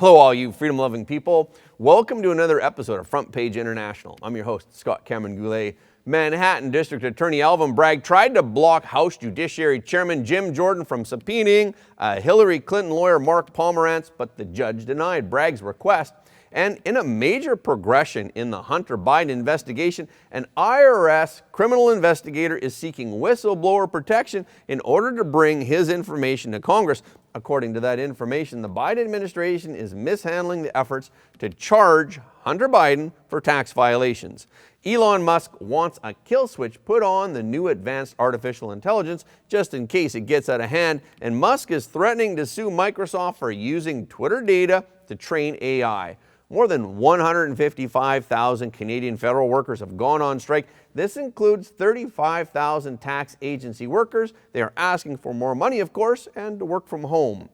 Hello, all you freedom-loving people. Welcome to another episode of Front Page International. I'm your host, Scott Cameron Goulet. Manhattan District Attorney Alvin Bragg tried to block House Judiciary Chairman Jim Jordan from subpoenaing Hillary Clinton lawyer Mark Pomerantz, but the judge denied Bragg's request. And in a major progression in the Hunter Biden investigation, an IRS criminal investigator is seeking whistleblower protection in order to bring his information to Congress. According to that information, the Biden administration is mishandling the efforts to charge Hunter Biden for tax violations. Elon Musk wants a kill switch put on the new advanced artificial intelligence just in case it gets out of hand, and Musk is threatening to sue Microsoft for using Twitter data to train AI. More than 155,000 Canadian federal workers have gone on strike. This includes 35,000 tax agency workers. They are asking for more money, of course, and to work from home.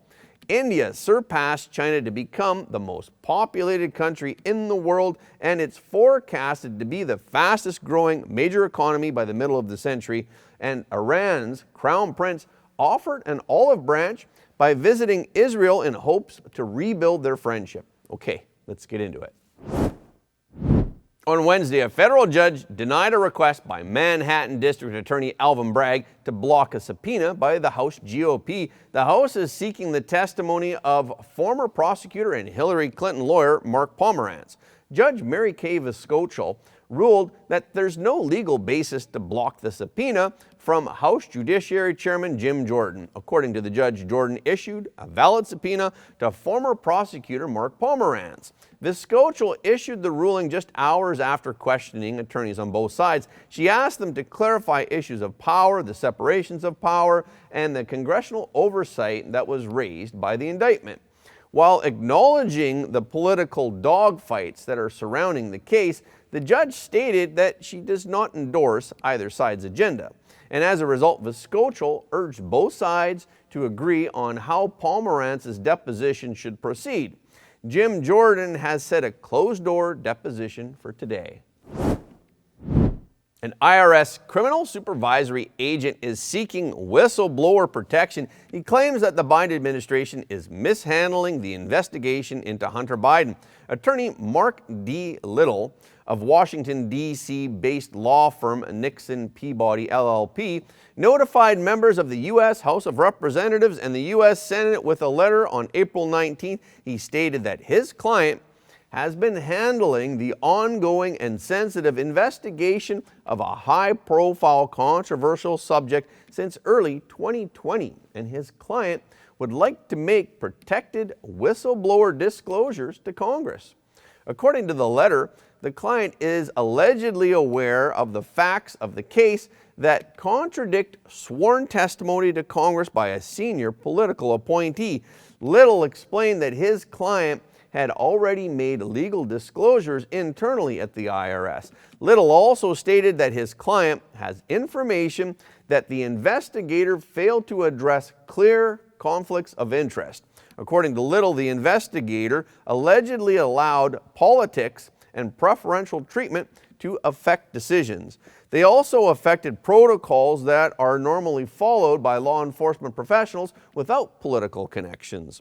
India surpassed China to become the most populated country in the world, and it's forecasted to be the fastest growing major economy by the middle of the century. And Iran's crown prince offered an olive branch by visiting Israel in hopes to rebuild their friendship. Okay, let's get into it. On Wednesday, a federal judge denied a request by Manhattan District Attorney Alvin Bragg to block a subpoena by the House GOP. The House is seeking the testimony of former prosecutor and Hillary Clinton lawyer Mark Pomerantz. Judge Mary Kay Viscochel ruled that there's no legal basis to block the subpoena from House Judiciary Chairman Jim Jordan. According to the judge, Jordan issued a valid subpoena to former prosecutor Mark Pomerantz. Viscochel issued the ruling just hours after questioning attorneys on both sides. She asked them to clarify issues of power, the separations of power, and the congressional oversight that was raised by the indictment. While acknowledging the political dogfights that are surrounding the case, the judge stated that she does not endorse either side's agenda. And as a result, Viscochel urged both sides to agree on how Pomerantz's deposition should proceed. Jim Jordan has set a closed-door deposition for today. An IRS criminal supervisory agent is seeking whistleblower protection. He claims that the Biden administration is mishandling the investigation into Hunter Biden. Attorney Mark D. Little of Washington, D.C. based law firm Nixon Peabody LLP notified members of the U.S. House of Representatives and the U.S. Senate with a letter on April 19th. He stated that his client has been handling the ongoing and sensitive investigation of a high-profile controversial subject since early 2020, and his client would like to make protected whistleblower disclosures to Congress. According to the letter, the client is allegedly aware of the facts of the case that contradict sworn testimony to Congress by a senior political appointee. Little explained that his client had already made legal disclosures internally at the IRS. Little also stated that his client has information that the investigator failed to address clear conflicts of interest. According to Little, the investigator allegedly allowed politics and preferential treatment to affect decisions. They also affected protocols that are normally followed by law enforcement professionals without political connections.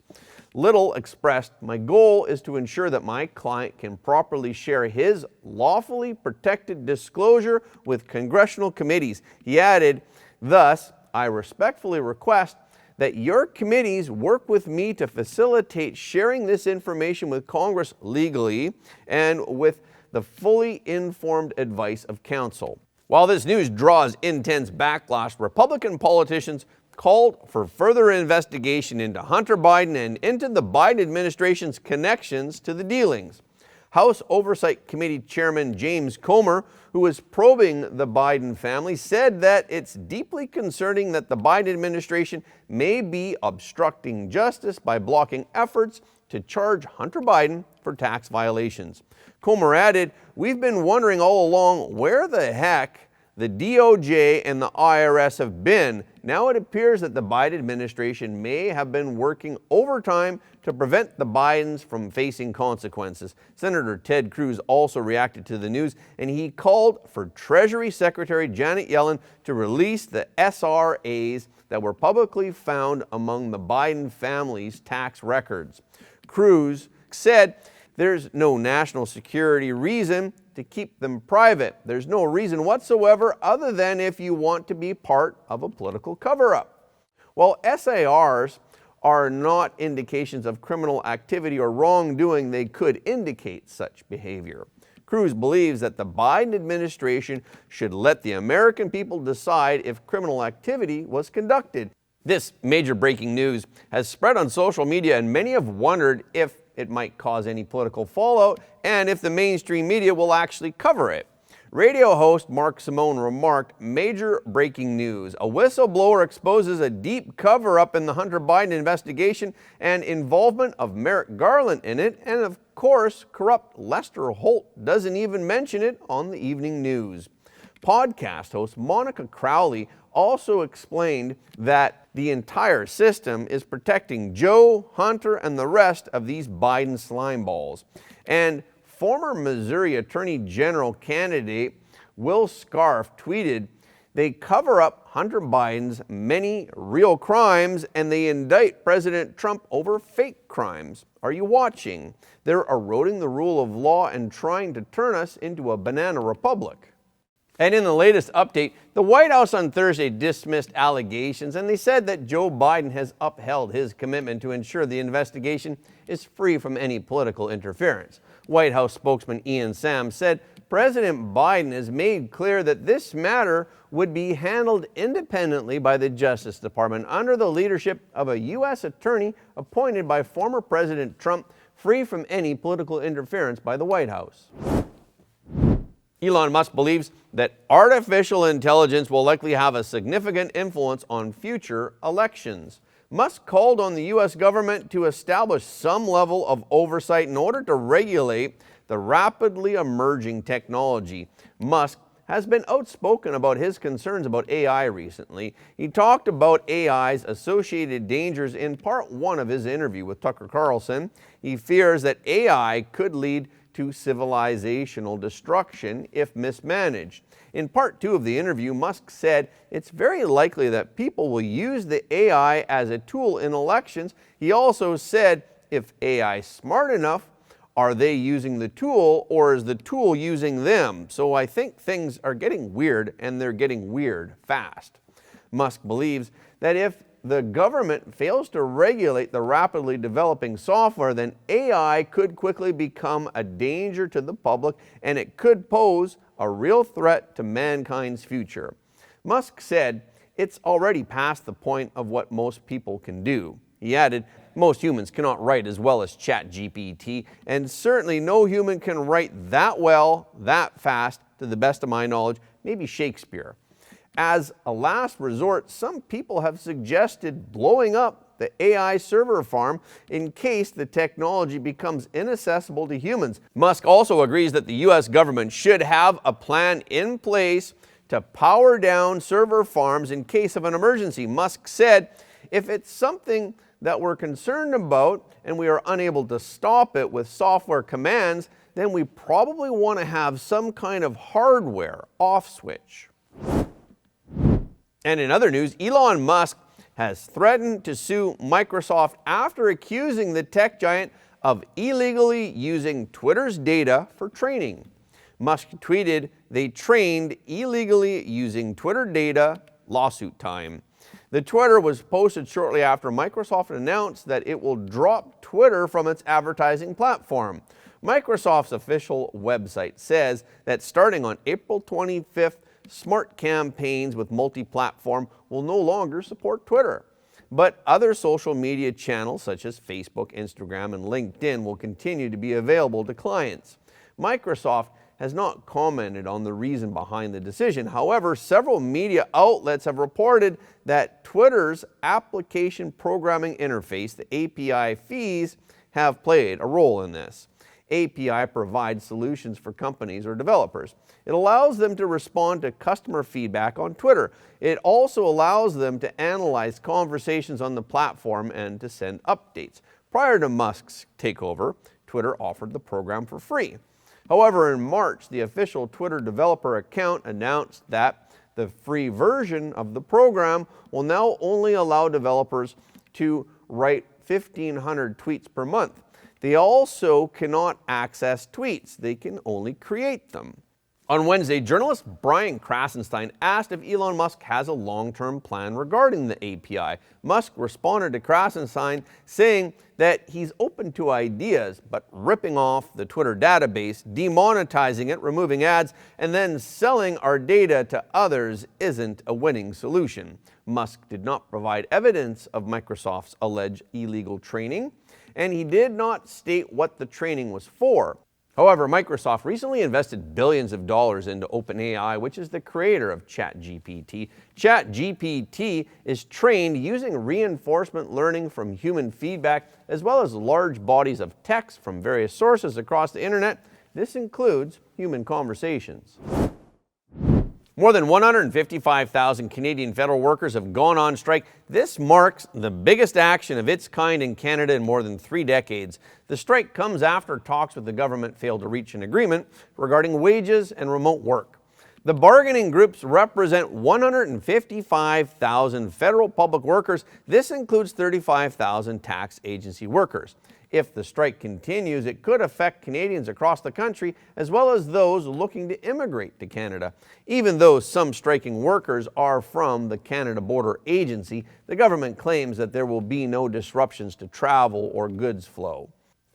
Little expressed, "My goal is to ensure that my client can properly share his lawfully protected disclosure with congressional committees." He added, "Thus, I respectfully request that your committees work with me to facilitate sharing this information with Congress legally and with the fully informed advice of counsel." While this news draws intense backlash, Republican politicians called for further investigation into Hunter Biden and into the Biden administration's connections to the dealings. House Oversight Committee Chairman James Comer, who is probing the Biden family, said that it's deeply concerning that the Biden administration may be obstructing justice by blocking efforts to charge Hunter Biden for tax violations. Comer added, "We've been wondering all along where the heck the DOJ and the IRS have been. Now it appears that the Biden administration may have been working overtime to prevent the Bidens from facing consequences." Senator Ted Cruz also reacted to the news, and he called for Treasury Secretary Janet Yellen to release the SRAs that were publicly found among the Biden family's tax records. Cruz said, "There's no national security reason to keep them private. There's no reason whatsoever other than if you want to be part of a political cover-up." While SARs are not indications of criminal activity or wrongdoing, they could indicate such behavior. Cruz believes that the Biden administration should let the American people decide if criminal activity was conducted. This major breaking news has spread on social media, and many have wondered if it might cause any political fallout and if the mainstream media will actually cover it. Radio host Mark Simone remarked, "Major breaking news. A whistleblower exposes a deep cover-up in the Hunter Biden investigation and involvement of Merrick Garland in it, and of course, corrupt Lester Holt doesn't even mention it on the evening news." Podcast host Monica Crowley also explained that the entire system is protecting Joe, Hunter, and the rest of these Biden slimeballs. And former Missouri Attorney General candidate Will Scarf tweeted, "They cover up Hunter Biden's many real crimes and they indict President Trump over fake crimes. Are you watching? They're eroding the rule of law and trying to turn us into a banana republic." And in the latest update, the White House on Thursday dismissed allegations, and they said that Joe Biden has upheld his commitment to ensure the investigation is free from any political interference. White House spokesman Ian Sam said President Biden has made clear that this matter would be handled independently by the Justice Department under the leadership of a U.S. attorney appointed by former President Trump, free from any political interference by the White House. Elon Musk believes that artificial intelligence will likely have a significant influence on future elections. Musk called on the U.S. government to establish some level of oversight in order to regulate the rapidly emerging technology. Musk has been outspoken about his concerns about AI recently. He talked about AI's associated dangers in part 1 of his interview with Tucker Carlson. He fears that AI could lead to civilizational destruction if mismanaged. In part 2 of the interview, Musk said it's very likely that people will use the AI as a tool in elections. He also said, if AI is smart enough, are they using the tool or is the tool using them? So I think things are getting weird, and they're getting weird fast. Musk believes that if the government fails to regulate the rapidly developing software, then AI could quickly become a danger to the public, and it could pose a real threat to mankind's future. Musk said it's already past the point of what most people can do. He added, most humans cannot write as well as ChatGPT, and certainly no human can write that well, that fast, to the best of my knowledge, maybe Shakespeare. As a last resort, some people have suggested blowing up the AI server farm in case the technology becomes inaccessible to humans. Musk also agrees that the U.S. government should have a plan in place to power down server farms in case of an emergency. Musk said, if it's something that we're concerned about and we are unable to stop it with software commands, then we probably want to have some kind of hardware off switch. And in other news, Elon Musk has threatened to sue Microsoft after accusing the tech giant of illegally using Twitter's data for training. Musk tweeted, "They trained illegally using Twitter data, lawsuit time." The Twitter was posted shortly after Microsoft announced that it will drop Twitter from its advertising platform. Microsoft's official website says that starting on April 25th, smart campaigns with multi-platform will no longer support Twitter. But other social media channels such as Facebook, Instagram, and LinkedIn will continue to be available to clients. Microsoft has not commented on the reason behind the decision. However, several media outlets have reported that Twitter's application programming interface, the API fees, have played a role in this. API provides solutions for companies or developers. It allows them to respond to customer feedback on Twitter. It also allows them to analyze conversations on the platform and to send updates. Prior to Musk's takeover, Twitter offered the program for free. However, in March, the official Twitter developer account announced that the free version of the program will now only allow developers to write 1,500 tweets per month. They also cannot access tweets. They can only create them. On Wednesday, journalist Brian Krasenstein asked if Elon Musk has a long-term plan regarding the API. Musk responded to Krasenstein saying that he's open to ideas, but ripping off the Twitter database, demonetizing it, removing ads, and then selling our data to others isn't a winning solution. Musk did not provide evidence of Microsoft's alleged illegal training, and he did not state what the training was for. However, Microsoft recently invested billions of dollars into OpenAI, which is the creator of ChatGPT. ChatGPT is trained using reinforcement learning from human feedback, as well as large bodies of text from various sources across the internet. This includes human conversations. More than 155,000 Canadian federal workers have gone on strike. This marks the biggest action of its kind in Canada in more than 3 decades. The strike comes after talks with the government failed to reach an agreement regarding wages and remote work. The bargaining groups represent 155,000 federal public workers. This includes 35,000 tax agency workers. If the strike continues, it could affect Canadians across the country, as well as those looking to immigrate to Canada. Even though some striking workers are from the Canada Border Agency, the government claims that there will be no disruptions to travel or goods flow.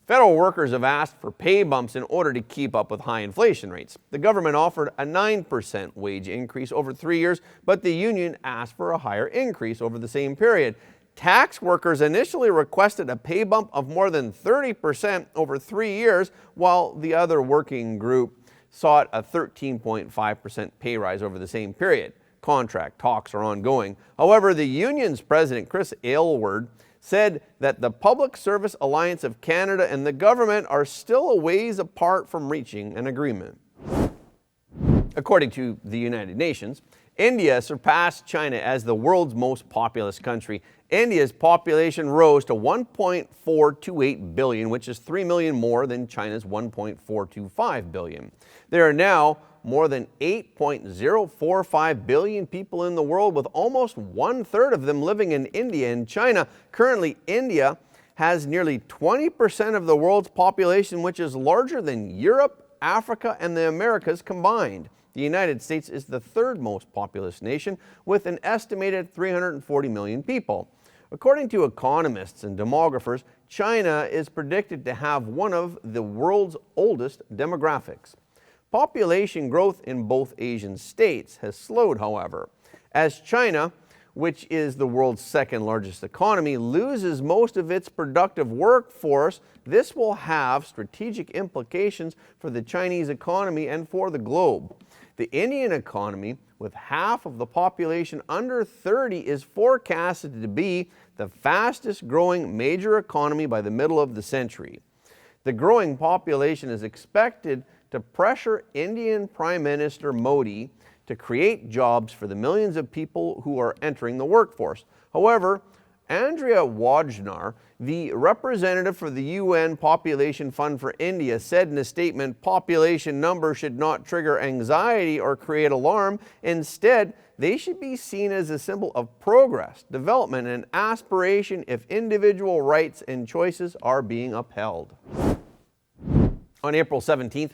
Federal workers have asked for pay bumps in order to keep up with high inflation rates. The government offered a 9% wage increase over 3 years, but the union asked for a higher increase over the same period. Tax workers initially requested a pay bump of more than 30% over 3 years, while the other working group sought a 13.5% pay rise over the same period. Contract talks are ongoing. However, the union's president, Chris Aylward, said that the Public Service Alliance of Canada and the government are still a ways apart from reaching an agreement. According to the United Nations, India surpassed China as the world's most populous country. India's population rose to 1.428 billion, which is 3 million more than China's 1.425 billion. There are now more than 8.045 billion people in the world, with almost 1/3 of them living in India and China. Currently, India has nearly 20% of the world's population, which is larger than Europe, Africa, and the Americas combined. The United States is the 3rd most populous nation, with an estimated 340 million people. According to economists and demographers, China is predicted to have one of the world's oldest demographics. Population growth in both Asian states has slowed, however. As China, which is the world's 2nd largest economy, loses most of its productive workforce, this will have strategic implications for the Chinese economy and for the globe. The Indian economy, with half of the population under 30, is forecasted to be the fastest growing major economy by the middle of the century. The growing population is expected to pressure Indian Prime Minister Modi to create jobs for the millions of people who are entering the workforce. However, Andrea Wajnar, the representative for the UN Population Fund for India, said in a statement, population numbers should not trigger anxiety or create alarm. Instead, they should be seen as a symbol of progress, development, and aspiration if individual rights and choices are being upheld. On April 17th,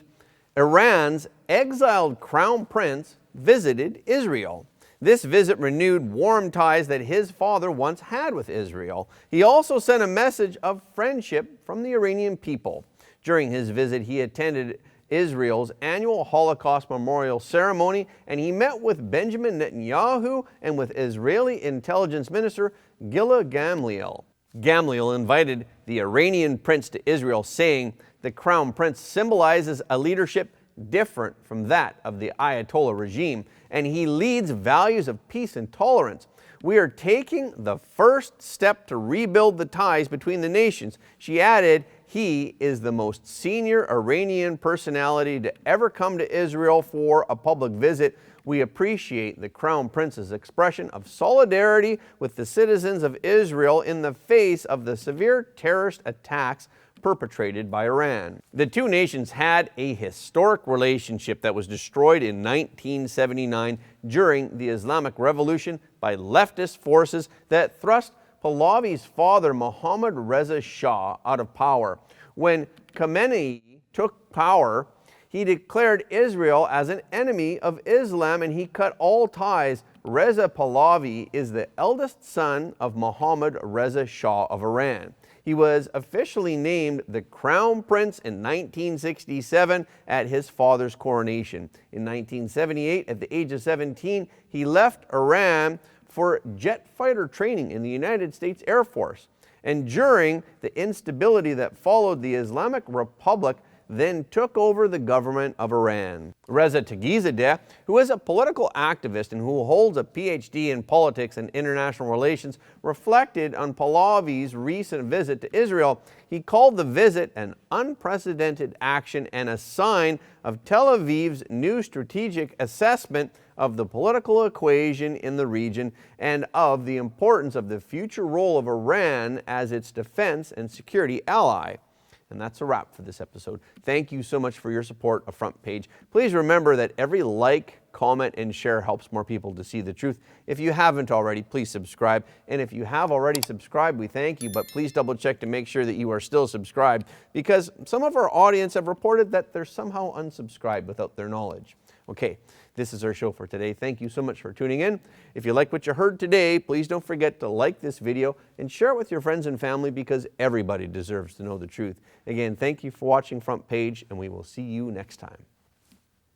Iran's exiled crown prince visited Israel. This visit renewed warm ties that his father once had with Israel. He also sent a message of friendship from the Iranian people. During his visit, he attended Israel's annual Holocaust Memorial Ceremony, and he met with Benjamin Netanyahu and with Israeli Intelligence Minister Gila Gamliel. Gamliel invited the Iranian prince to Israel, saying the crown prince symbolizes a leadership different from that of the Ayatollah regime, and he leads values of peace and tolerance. We are taking the first step to rebuild the ties between the nations. She added, he is the most senior Iranian personality to ever come to Israel for a public visit. We appreciate the Crown Prince's expression of solidarity with the citizens of Israel in the face of the severe terrorist attacks perpetrated by Iran. The two nations had a historic relationship that was destroyed in 1979 during the Islamic Revolution by leftist forces that thrust Pahlavi's father, Mohammad Reza Shah, out of power. When Khamenei took power, he declared Israel as an enemy of Islam and he cut all ties. Reza Pahlavi is the eldest son of Mohammad Reza Shah of Iran. He was officially named the Crown Prince in 1967 at his father's coronation. In 1978, at the age of 17, he left Iran for jet fighter training in the United States Air Force. And during the instability that followed, the Islamic Republic then took over the government of Iran. Reza Tagizadeh, who is a political activist and who holds a PhD in politics and international relations, reflected on Pahlavi's recent visit to Israel. He called the visit an unprecedented action and a sign of Tel Aviv's new strategic assessment of the political equation in the region and of the importance of the future role of Iran as its defense and security ally. And that's a wrap for this episode. Thank you so much for your support of Front Page. Please remember that every like, comment, and share helps more people to see the truth. If you haven't already, please subscribe. And if you have already subscribed, we thank you, but please double check to make sure that you are still subscribed, because some of our audience have reported that they're somehow unsubscribed without their knowledge. Okay, this is our show for today. Thank you so much for tuning in. If you like what you heard today, please don't forget to like this video and share it with your friends and family, because everybody deserves to know the truth. Again, thank you for watching Front Page, and we will see you next time.